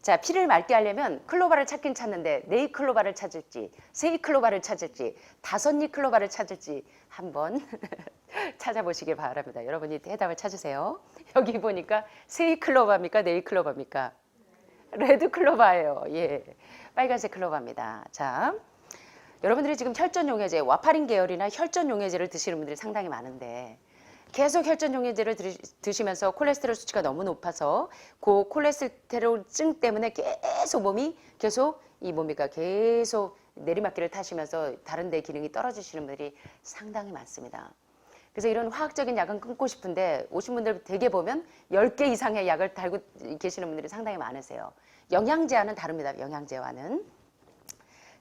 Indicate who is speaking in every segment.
Speaker 1: 자, 피를 맑게 하려면 클로바를 찾긴 찾는데 4클로바를 찾을지 3클로바를 찾을지 5클로바를 찾을지 한번 찾아보시길 바랍니다. 여러분이 대답을 찾으세요. 여기 보니까 3클로바입니까? 4클로바입니까? 레드 클로바예요. 예, 빨간색 클로바입니다. 자, 여러분들이 지금 혈전용해제, 와파린 계열이나 혈전용해제를 드시는 분들이 상당히 많은데 계속 혈전용해제를 드시면서 콜레스테롤 수치가 너무 높아서 그 콜레스테롤증 때문에 계속 몸이 계속 이 뭡니까 계속 내리막길을 타시면서 다른 데 기능이 떨어지시는 분들이 상당히 많습니다. 그래서 이런 화학적인 약은 끊고 싶은데 오신 분들 대개 보면 10개 이상의 약을 달고 계시는 분들이 상당히 많으세요. 영양제와는 다릅니다. 영양제와는.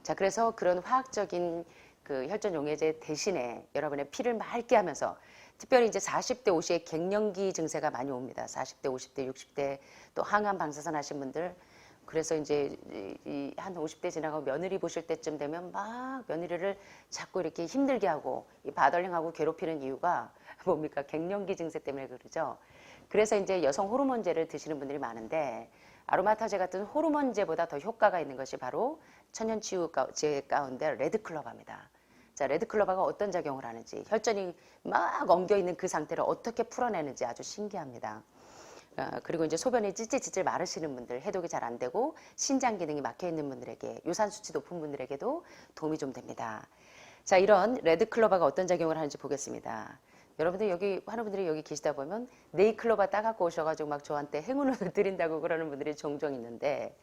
Speaker 1: 자, 그래서 그런 화학적인 그 혈전용해제 대신에 여러분의 피를 맑게 하면서 특별히 이제 40대, 50대 갱년기 증세가 많이 옵니다. 40대, 50대, 60대 또 항암 방사선 하신 분들. 그래서 이제 한 50대 지나가고 며느리 보실 때쯤 되면 막 며느리를 자꾸 이렇게 힘들게 하고 이 바덜링하고 괴롭히는 이유가 뭡니까? 갱년기 증세 때문에 그러죠. 그래서 이제 여성 호르몬제를 드시는 분들이 많은데 아로마타제 같은 호르몬제보다 더 효과가 있는 것이 바로 천연치유제 가운데 레드클로바입니다. 자, 레드클로바가 어떤 작용을 하는지 혈전이 막 엉겨있는 그 상태를 어떻게 풀어내는지 아주 신기합니다. 그리고 이제 소변이 찔찔찔찔 마르시는 분들, 해독이 잘 안 되고 신장 기능이 막혀 있는 분들에게 유산 수치 높은 분들에게도 도움이 좀 됩니다. 자, 이런 레드클로바가 어떤 작용을 하는지 보겠습니다. 여러분들 여기 하는 분들이 여기 계시다 보면 네이클로바 따갖고 오셔가지고 막 저한테 행운을 드린다고 그러는 분들이 종종 있는데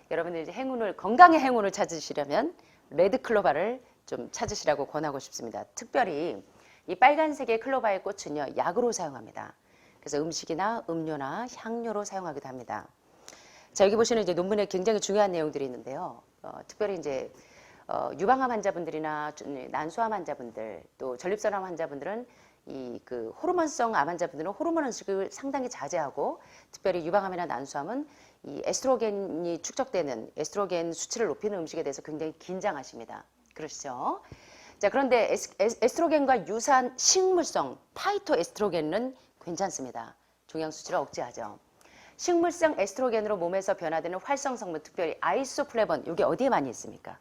Speaker 1: 여러분들 이제 행운을 건강의 행운을 찾으시려면 레드클로바를 좀 찾으시라고 권하고 싶습니다. 특별히 이 빨간색의 클로바의 꽃은요 약으로 사용합니다. 그래서 음식이나 음료나 향료로 사용하기도 합니다. 자, 여기 보시는 이제 논문에 굉장히 중요한 내용들이 있는데요. 특별히 이제 유방암 환자분들이나 난소암 환자분들 또 전립선암 환자분들은 이 그 호르몬성 암 환자분들은 호르몬 음식을 상당히 자제하고 특별히 유방암이나 난소암은 이 에스트로겐이 축적되는 에스트로겐 수치를 높이는 음식에 대해서 굉장히 긴장하십니다. 그러시죠? 자, 그런데 에스트로겐과 유사한 식물성 파이토 에스트로겐은 괜찮습니다. 종양 수치를 억제하죠. 식물성 에스트로겐으로 몸에서 변화되는 활성 성분, 특별히 아이소플레본, 이게 어디에 많이 있습니까?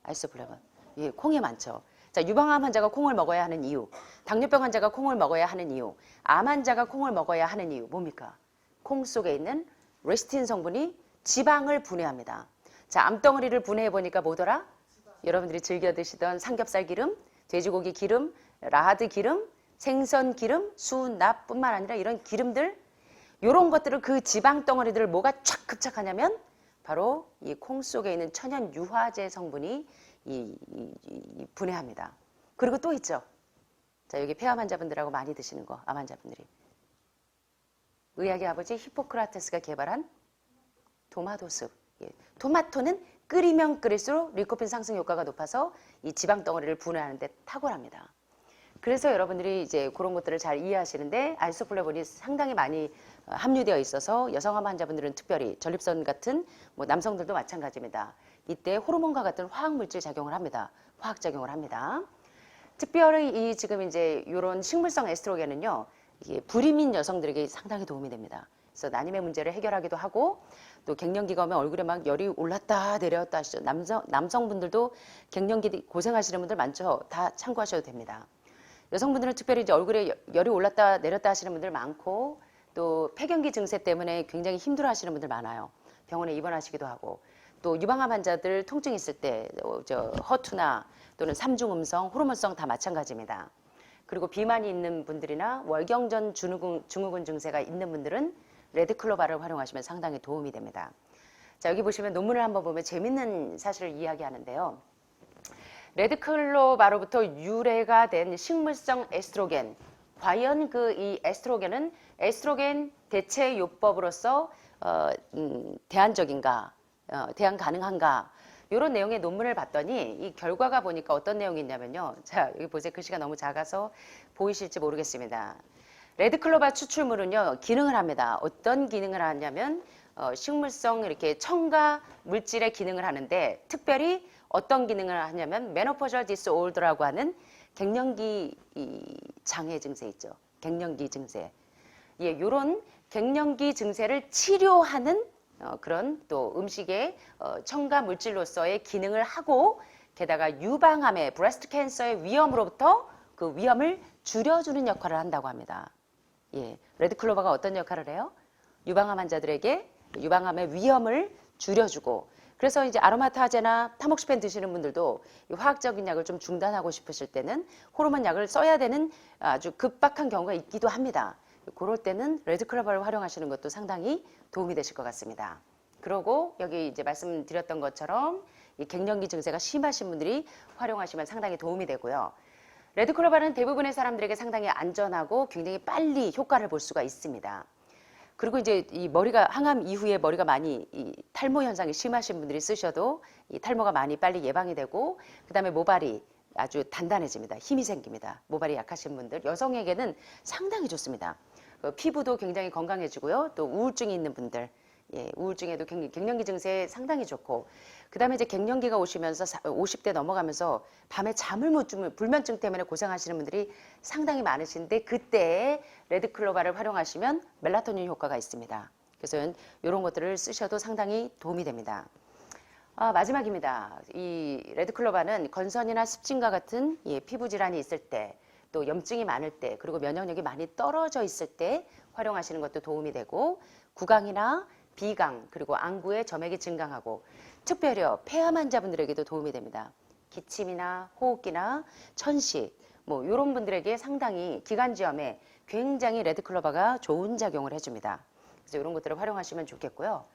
Speaker 1: 아이소플레본. 예, 콩에 많죠. 자, 유방암 환자가 콩을 먹어야 하는 이유, 당뇨병 환자가 콩을 먹어야 하는 이유, 암 환자가 콩을 먹어야 하는 이유, 뭡니까? 콩 속에 있는 레시틴 성분이 지방을 분해합니다. 자, 암덩어리를 분해해 보니까 뭐더라? 여러분들이 즐겨 드시던 삼겹살 기름, 돼지고기 기름, 라드 기름, 생선 기름, 수납뿐만 아니라 이런 기름들, 이런 것들을 그 지방 덩어리들을 뭐가 촥 흡착하냐면 바로 이 콩 속에 있는 천연 유화제 성분이 분해합니다. 그리고 또 있죠. 자, 여기 폐암 환자분들하고 많이 드시는 거, 암 환자분들이. 의학의 아버지 히포크라테스가 개발한 토마토습. 예. 토마토는 끓이면 끓일수록 리코핀 상승 효과가 높아서 이 지방 덩어리를 분해하는 데 탁월합니다. 그래서 여러분들이 이제 그런 것들을 잘 이해하시는데 아이소플레본이 상당히 많이 함유되어 있어서 여성암 환자분들은 특별히 전립선 같은 뭐 남성들도 마찬가지입니다. 이때 호르몬과 같은 화학물질 작용을 합니다. 화학작용을 합니다. 특별히 이 지금 이제 이런 식물성 에스트로겐은요, 이게 불임인 여성들에게 상당히 도움이 됩니다. 그래서 난임의 문제를 해결하기도 하고 또 갱년기가 오면 얼굴에 막 열이 올랐다 내렸다 하시죠. 남성분들도 갱년기 고생하시는 분들 많죠. 다 참고하셔도 됩니다. 여성분들은 특별히 이제 얼굴에 열이 올랐다 내렸다 하시는 분들 많고 또 폐경기 증세 때문에 굉장히 힘들어 하시는 분들 많아요. 병원에 입원하시기도 하고 또 유방암 환자들 통증 있을 때 허투나 또는 삼중음성, 호르몬성 다 마찬가지입니다. 그리고 비만이 있는 분들이나 월경전 증후군 증세가 있는 분들은 레드클로바를 활용하시면 상당히 도움이 됩니다. 자, 여기 보시면 논문을 한번 보면 재밌는 사실을 이야기하는데요. 레드클로바로부터 유래가 된 식물성 에스트로겐, 과연 그 이 에스트로겐은 에스트로겐 대체 요법으로서 대안 가능한가? 이런 내용의 논문을 봤더니 이 결과가 보니까 어떤 내용이 있냐면요. 자, 여기 보세요. 글씨가 너무 작아서 보이실지 모르겠습니다. 레드클로바 추출물은요, 기능을 합니다. 어떤 기능을 하냐면 식물성 이렇게 첨가 물질의 기능을 하는데, 특별히 어떤 기능을 하냐면 메노포절 디스올더라고 하는 갱년기 장애 증세 있죠. 갱년기 증세. 예, 요런 갱년기 증세를 치료하는 그런 또 음식의 첨가 물질로서의 기능을 하고, 게다가 유방암의 브레스트 캔서의 위험으로부터 그 위험을 줄여주는 역할을 한다고 합니다. 예, 레드클로버가 어떤 역할을 해요? 유방암 환자들에게 유방암의 위험을 줄여주고, 그래서 이제 아로마타제나 타목시펜 드시는 분들도 이 화학적인 약을 좀 중단하고 싶으실 때는 호르몬 약을 써야 되는 아주 급박한 경우가 있기도 합니다. 그럴 때는 레드클로버를 활용하시는 것도 상당히 도움이 되실 것 같습니다. 그리고 여기 이제 말씀드렸던 것처럼 이 갱년기 증세가 심하신 분들이 활용하시면 상당히 도움이 되고요. 레드클로버는 대부분의 사람들에게 상당히 안전하고 굉장히 빨리 효과를 볼 수가 있습니다. 그리고 이제 이 머리가 항암 이후에 머리가 많이 이 탈모 현상이 심하신 분들이 쓰셔도 이 탈모가 많이 빨리 예방이 되고, 그다음에 모발이 아주 단단해집니다. 힘이 생깁니다. 모발이 약하신 분들, 여성에게는 상당히 좋습니다. 피부도 굉장히 건강해지고요. 또 우울증이 있는 분들, 예, 우울증에도 갱년기 증세에 상당히 좋고, 그 다음에 이제 갱년기가 오시면서 50대 넘어가면서 밤에 잠을 못 주면 불면증 때문에 고생하시는 분들이 상당히 많으신데, 그때 레드클로바를 활용하시면 멜라토닌 효과가 있습니다. 그래서 이런 것들을 쓰셔도 상당히 도움이 됩니다. 마지막입니다. 이 레드클로바는 건선이나 습진과 같은 피부 질환이 있을 때, 또 염증이 많을 때, 그리고 면역력이 많이 떨어져 있을 때 활용하시는 것도 도움이 되고, 구강이나 비강, 그리고 안구의 점액이 증강하고, 특별히요 폐암 환자분들에게도 도움이 됩니다. 기침이나 호흡기나 천식, 뭐 이런 분들에게 상당히 기관지염에 굉장히 레드클로바가 좋은 작용을 해줍니다. 그래서 이런 것들을 활용하시면 좋겠고요.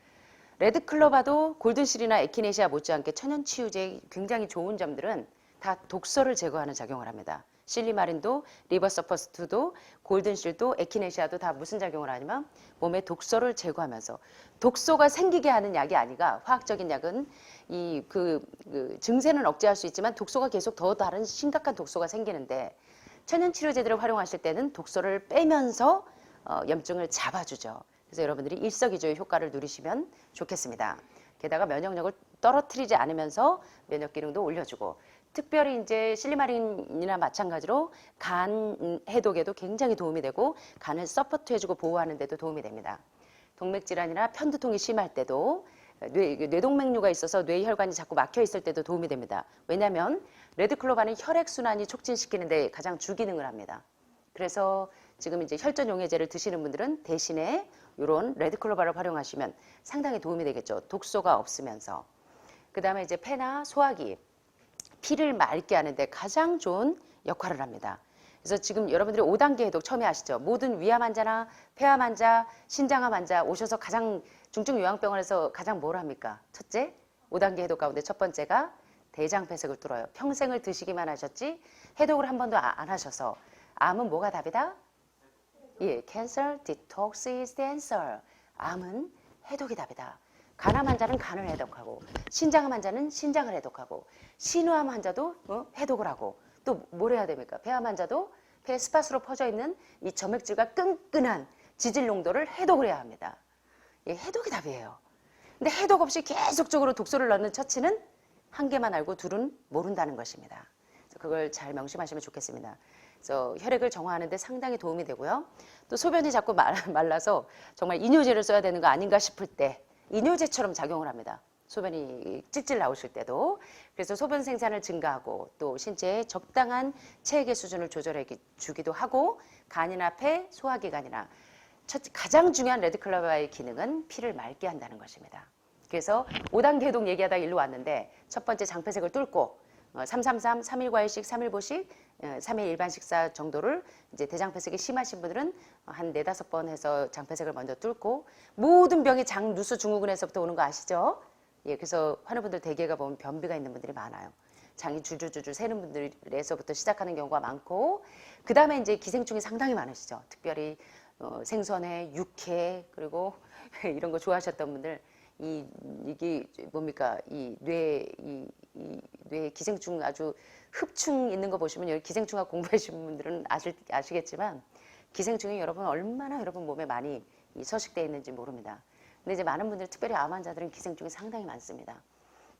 Speaker 1: 레드클로바도 골든실이나 에키네시아 못지않게 천연치유제의 굉장히 좋은 점들은 다 독소를 제거하는 작용을 합니다. 실리마린도, 리버서퍼스트도, 골든실도, 에키네시아도 다 무슨 작용을 하냐면 몸에 독소를 제거하면서, 독소가 생기게 하는 약이 아니라, 화학적인 약은 그 증세는 억제할 수 있지만 독소가 계속 더 다른 심각한 독소가 생기는데, 천연치료제들을 활용하실 때는 독소를 빼면서 염증을 잡아주죠. 그래서 여러분들이 일석이조의 효과를 누리시면 좋겠습니다. 게다가 면역력을 떨어뜨리지 않으면서 면역 기능도 올려주고, 특별히 이제 실리마린이나 마찬가지로 간 해독에도 굉장히 도움이 되고, 간을 서포트해주고 보호하는 데도 도움이 됩니다. 동맥질환이나 편두통이 심할 때도, 뇌동맥류가 있어서 뇌혈관이 자꾸 막혀 있을 때도 도움이 됩니다. 왜냐하면 레드클로바는 혈액순환이 촉진시키는 데 가장 주기능을 합니다. 그래서 지금 이제 혈전용해제를 드시는 분들은 대신에 이런 레드클로바를 활용하시면 상당히 도움이 되겠죠. 독소가 없으면서. 그 다음에 이제 폐나 소화기, 피를 맑게 하는데 가장 좋은 역할을 합니다. 그래서 지금 여러분들이 5단계 해독 처음에 아시죠? 모든 위암 환자나 폐암 환자, 신장암 환자 오셔서 가장 중증요양병원에서 가장 뭘 합니까? 첫째, 5단계 해독 가운데 첫 번째가 대장폐색을 뚫어요. 평생을 드시기만 하셨지 해독을 한 번도 안 하셔서. 암은 뭐가 답이다? 예, cancer detox is the answer. 암은 해독이 답이다. 간암 환자는 간을 해독하고, 신장암 환자는 신장을 해독하고, 신우암 환자도 해독을 하고, 또 뭘 해야 됩니까? 폐암 환자도 폐 스팟으로 퍼져 있는 이 점액질과 끈끈한 지질 농도를 해독을 해야 합니다. 예, 해독이 답이에요. 근데 해독 없이 계속적으로 독소를 넣는 처치는 한 개만 알고 둘은 모른다는 것입니다. 그래서 그걸 잘 명심하시면 좋겠습니다. 그래서 혈액을 정화하는 데 상당히 도움이 되고요. 또 소변이 자꾸 말라서 정말 이뇨제를 써야 되는 거 아닌가 싶을 때 이뇨제처럼 작용을 합니다. 소변이 찔찔 나오실 때도. 그래서 소변 생산을 증가하고, 또 신체의 적당한 체액의 수준을 조절해 주기도 하고, 간이나 폐, 소화기관이나 가장 중요한 레드클로바의 기능은 피를 맑게 한다는 것입니다. 그래서 5단계 해독 얘기하다 일로 왔는데, 첫 번째 장폐색을 뚫고 333, 3일 과일식, 3일 보식, 3일 일반 식사 정도를 이제 대장폐색이 심하신 분들은 한 4-5번 해서 장폐색을 먼저 뚫고, 모든 병이 장, 누수, 증후군에서부터 오는 거 아시죠? 예, 그래서 환우분들 대개가 보면 변비가 있는 분들이 많아요. 장이 줄줄줄줄 새는 분들에서부터 시작하는 경우가 많고, 그 다음에 이제 기생충이 상당히 많으시죠. 특별히 생선회, 육회, 그리고 이런 거 좋아하셨던 분들, 이게 뭡니까? 뇌 기생충 아주 흡충 있는 거 보시면 여기 기생충학 공부하시는 분들은 아시겠지만 기생충이 여러분 얼마나 여러분 몸에 많이 서식되어 있는지 모릅니다. 근데 이제 많은 분들 특별히 암 환자들은 기생충이 상당히 많습니다.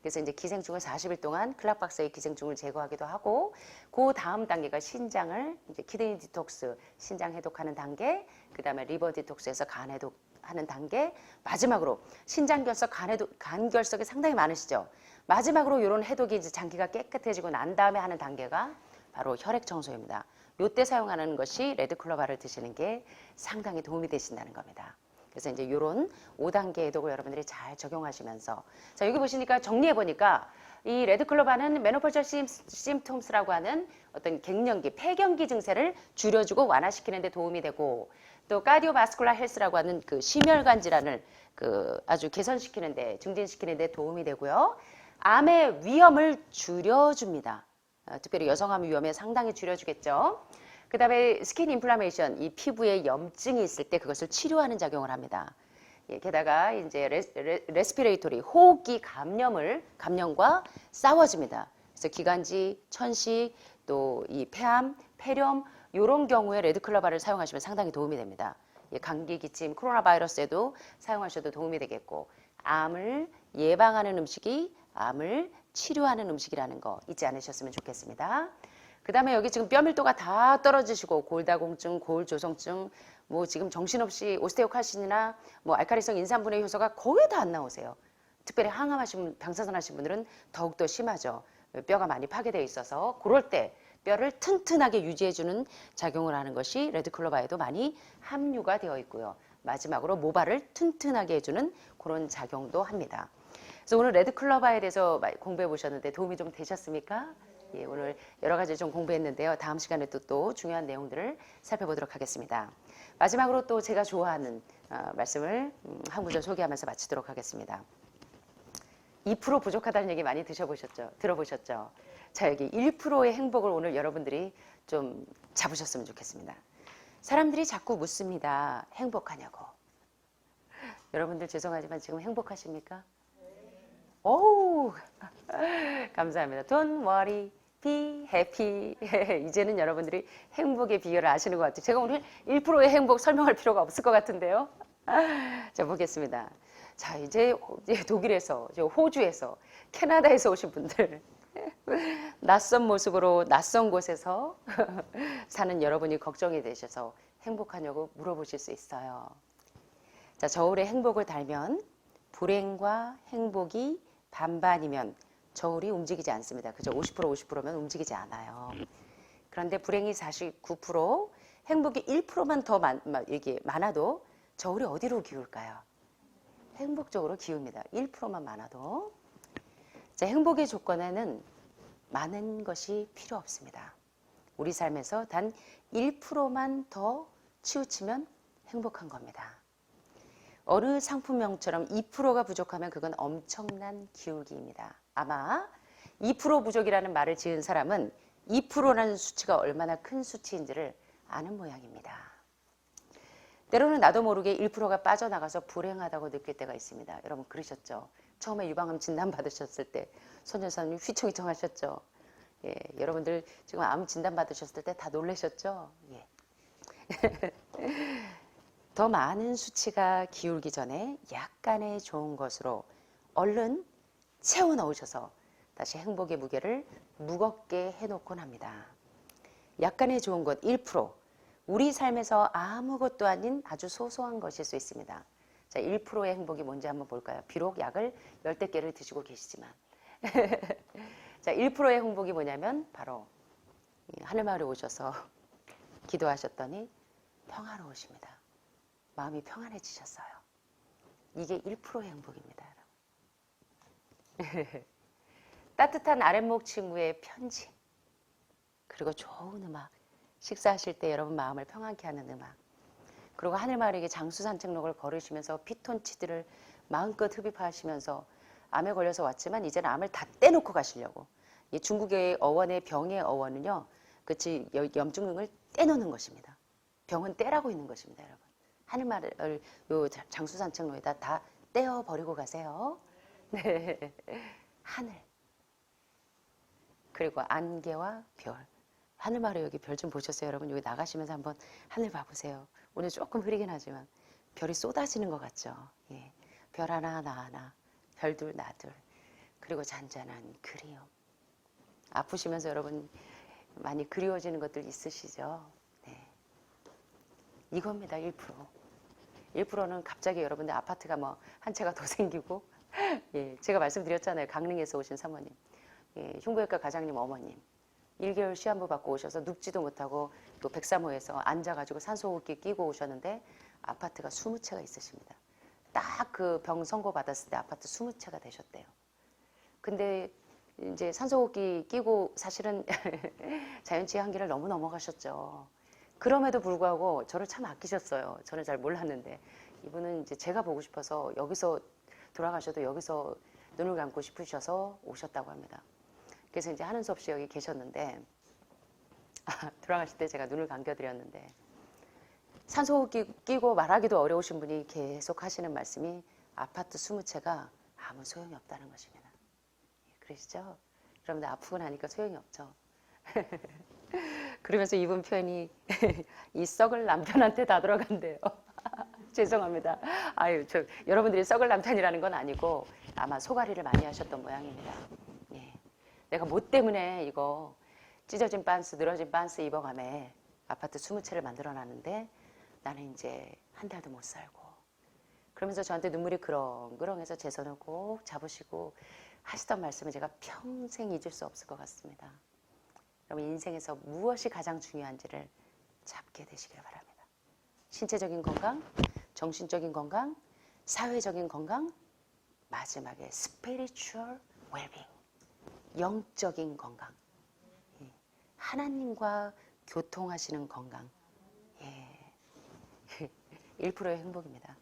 Speaker 1: 그래서 이제 기생충을 40일 동안 클락박스의 기생충을 제거하기도 하고 그 다음 단계가 신장을 이제 키드니 디톡스, 신장 해독하는 단계, 그 다음에 리버 디톡스에서 간 해독하는 단계, 마지막으로 신장 결석, 간 결석이 상당히 많으시죠. 마지막으로 이런 해독이 이제 장기가 깨끗해지고 난 다음에 하는 단계가 바로 혈액 청소입니다. 요때 사용하는 것이 레드클로바를 드시는 게 상당히 도움이 되신다는 겁니다. 그래서 이제 이런 5단계 해독을 여러분들이 잘 적용하시면서 자 여기 보시니까 정리해 보니까 이 레드클로바는 메노포셜 심톰스라고 하는 어떤 갱년기, 폐경기 증세를 줄여주고 완화시키는 데 도움이 되고 또 카디오바스쿨라 헬스라고 하는 그 심혈관 질환을 그 아주 개선시키는 데 증진시키는 데 도움이 되고요. 암의 위험을 줄여줍니다. 특별히 여성암 위험에 상당히 줄여주겠죠. 그 다음에 스킨 인플라메이션, 이 피부에 염증이 있을 때 그것을 치료하는 작용을 합니다. 예, 게다가 이제 레스피레이토리, 호흡기 감염과 싸워줍니다. 그래서 기관지, 천식, 또 이 폐암, 폐렴, 이런 경우에 레드클로바를 사용하시면 상당히 도움이 됩니다. 예, 감기, 기침, 코로나 바이러스에도 사용하셔도 도움이 되겠고, 암을 예방하는 음식이 암을 치료하는 음식이라는 거 잊지 않으셨으면 좋겠습니다. 그 다음에 여기 지금 뼈 밀도가 다 떨어지시고 골다공증, 골조성증, 뭐 지금 정신없이 오스테오칼신이나 뭐 알칼리성 인산분해 효소가 거의 다 안 나오세요. 특별히 항암하신 방사선 하신 분들은 더욱더 심하죠. 뼈가 많이 파괴되어 있어서 그럴 때 뼈를 튼튼하게 유지해주는 작용을 하는 것이 레드클로바에도 많이 함유가 되어 있고요. 마지막으로 모발을 튼튼하게 해주는 그런 작용도 합니다. 그래서 오늘 레드클로바에 대해서 공부해 보셨는데 도움이 좀 되셨습니까? 예, 오늘 여러 가지 좀 공부했는데요. 다음 시간에 또 중요한 내용들을 살펴보도록 하겠습니다. 마지막으로 또 제가 좋아하는 말씀을 한 구절 소개하면서 마치도록 하겠습니다. 2% 부족하다는 얘기 많이 들어보셨죠? 자, 여기 1%의 행복을 오늘 여러분들이 좀 잡으셨으면 좋겠습니다. 사람들이 자꾸 묻습니다. 행복하냐고. 여러분들 죄송하지만 지금 행복하십니까? 오우, 감사합니다. Don't worry, be happy. 이제는 여러분들이 행복의 비결을 아시는 것 같아요. 제가 오늘 1%의 행복 설명할 필요가 없을 것 같은데요. 자, 보겠습니다. 자, 이제 독일에서, 호주에서, 캐나다에서 오신 분들. 낯선 모습으로 낯선 곳에서 사는 여러분이 걱정이 되셔서 행복하냐고 물어보실 수 있어요. 자, 저울에 행복을 달면 불행과 행복이 반반이면 저울이 움직이지 않습니다. 그죠? 50%면 움직이지 않아요. 그런데 불행이 49%, 행복이 1%만 더 이게 많아도 저울이 어디로 기울까요? 행복 쪽으로 기웁니다. 1%만 많아도. 자, 행복의 조건에는 많은 것이 필요 없습니다. 우리 삶에서 단 1%만 더 치우치면 행복한 겁니다. 어느 상품명처럼 2%가 부족하면 그건 엄청난 기울기입니다. 아마 2% 부족이라는 말을 지은 사람은 2%라는 수치가 얼마나 큰 수치인지를 아는 모양입니다. 때로는 나도 모르게 1%가 빠져나가서 불행하다고 느낄 때가 있습니다. 여러분 그러셨죠? 처음에 유방암 진단 받으셨을 때 손여사님 휘청휘청 하셨죠? 예, 여러분들 지금 암 진단 받으셨을 때 다 놀라셨죠? 예. 더 많은 수치가 기울기 전에 약간의 좋은 것으로 얼른 채워 넣으셔서 다시 행복의 무게를 무겁게 해놓곤 합니다. 약간의 좋은 것 1%, 우리 삶에서 아무것도 아닌 아주 소소한 것일 수 있습니다. 자, 1%의 행복이 뭔지 한번 볼까요? 비록 약을 10대 개를 드시고 계시지만 자, 1%의 행복이 뭐냐면 바로 하늘마을에 오셔서 기도하셨더니 평화로우십니다. 마음이 평안해지셨어요. 이게 1%의 행복입니다. 따뜻한 아랫목 친구의 편지, 그리고 좋은 음악, 식사하실 때 여러분 마음을 평안케 하는 음악, 그리고 하늘마을에게 장수 산책로를 걸으시면서 피톤치드를 마음껏 흡입하시면서 암에 걸려서 왔지만 이제는 암을 다 떼놓고 가시려고. 이 중국의 어원의 병의 어원은요, 그치 염증을 떼놓는 것입니다. 병은 떼라고 있는 것입니다, 여러분. 하늘마을 요 장수 산책로에다 다 떼어 버리고 가세요. 네. 하늘. 그리고 안개와 별. 하늘마을에 여기 별 좀 보셨어요, 여러분? 여기 나가시면서 한번 하늘 봐보세요. 오늘 조금 흐리긴 하지만 별이 쏟아지는 것 같죠? 예. 별 하나, 나 하나, 별둘, 나둘. 그리고 잔잔한 그리움. 아프시면서 여러분 많이 그리워지는 것들 있으시죠? 네. 이겁니다, 1%. 1%는 갑자기 여러분들 아파트가 뭐 한 채가 더 생기고, 예, 제가 말씀드렸잖아요. 강릉에서 오신 사모님, 예, 흉부외과 과장님 어머님, 1개월 시한부 받고 오셔서 눕지도 못하고 또 103호에서 앉아가지고 산소호흡기 끼고 오셨는데 아파트가 20채가 있으십니다. 딱 그 병 선고 받았을 때 아파트 20채가 되셨대요. 근데 이제 산소호흡기 끼고 사실은 자연치유 한계를 너무 넘어가셨죠. 그럼에도 불구하고 저를 참 아끼셨어요. 저는 잘 몰랐는데 이분은 이제 제가 보고 싶어서 여기서 돌아가셔도 여기서 눈을 감고 싶으셔서 오셨다고 합니다. 그래서 이제 하는 수 없이 여기 계셨는데 돌아가실 때 제가 눈을 감겨드렸는데 산소호흡기 끼고 말하기도 어려우신 분이 계속 하시는 말씀이 아파트 20채가 아무 소용이 없다는 것입니다. 그러시죠? 여러분들 아프고 나니까 소용이 없죠. 그러면서 이분 표현이 이 썩을 남편한테 다 들어간대요. 죄송합니다. 아유, 여러분들이 썩을 남편이라는 건 아니고 아마 소가리를 많이 하셨던 모양입니다. 예. 내가 뭐 때문에 이거 찢어진 반스, 늘어진 반스 입어가며 아파트 20채를 만들어놨는데 나는 이제 한 달도 못 살고. 그러면서 저한테 눈물이 그렁그렁해서 제 손을 꼭 잡으시고 하시던 말씀을 제가 평생 잊을 수 없을 것 같습니다. 여러분 인생에서 무엇이 가장 중요한지를 잡게 되시길 바랍니다. 신체적인 건강, 정신적인 건강, 사회적인 건강, 마지막에 spiritual well-being, 영적인 건강, 하나님과 교통하시는 건강, 1%의 행복입니다.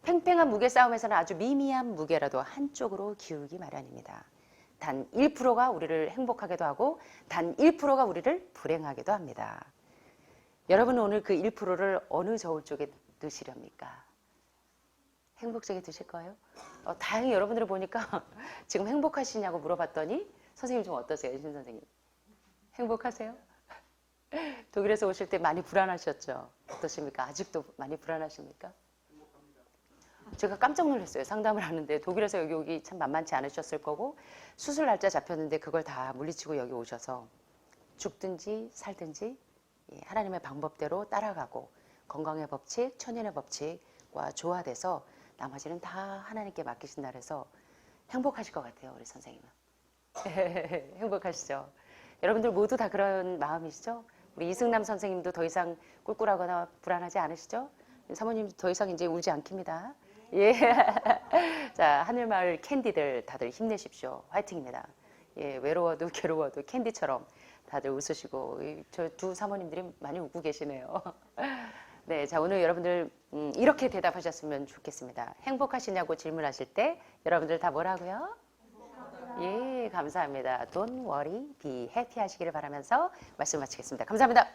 Speaker 1: 팽팽한 무게 싸움에서는 아주 미미한 무게라도 한쪽으로 기울기 마련입니다. 단 1%가 우리를 행복하게도 하고 단 1%가 우리를 불행하게도 합니다. 여러분은 오늘 그 1%를 어느 저울 쪽에 두시렵니까? 행복 쪽에 두실 거예요? 다행히 여러분들을 보니까 지금 행복하시냐고 물어봤더니 선생님 좀 어떠세요? 신 선생님. 행복하세요? 독일에서 오실 때 많이 불안하셨죠? 어떠십니까? 아직도 많이 불안하십니까? 제가 깜짝 놀랐어요. 상담을 하는데 독일에서 여기 오기 참 만만치 않으셨을 거고 수술 날짜 잡혔는데 그걸 다 물리치고 여기 오셔서 죽든지 살든지 하나님의 방법대로 따라가고 건강의 법칙, 천연의 법칙과 조화돼서 나머지는 다 하나님께 맡기신다 해서 행복하실 것 같아요. 우리 선생님은. 행복하시죠? 여러분들 모두 다 그런 마음이시죠? 우리 이승남 선생님도 더 이상 꿀꿀하거나 불안하지 않으시죠? 사모님도 더 이상 이제 울지 않깁니다. 예. 자, 하늘마을 캔디들 다들 힘내십시오. 화이팅입니다. 예, 외로워도 괴로워도 캔디처럼 다들 웃으시고 저 두 사모님들이 많이 웃고 계시네요. 네, 자 오늘 여러분들 이렇게 대답하셨으면 좋겠습니다. 행복하시냐고 질문하실 때 여러분들 다 뭐라고요? 예, 감사합니다. Don't worry, be happy 하시기를 바라면서 말씀 마치겠습니다. 감사합니다.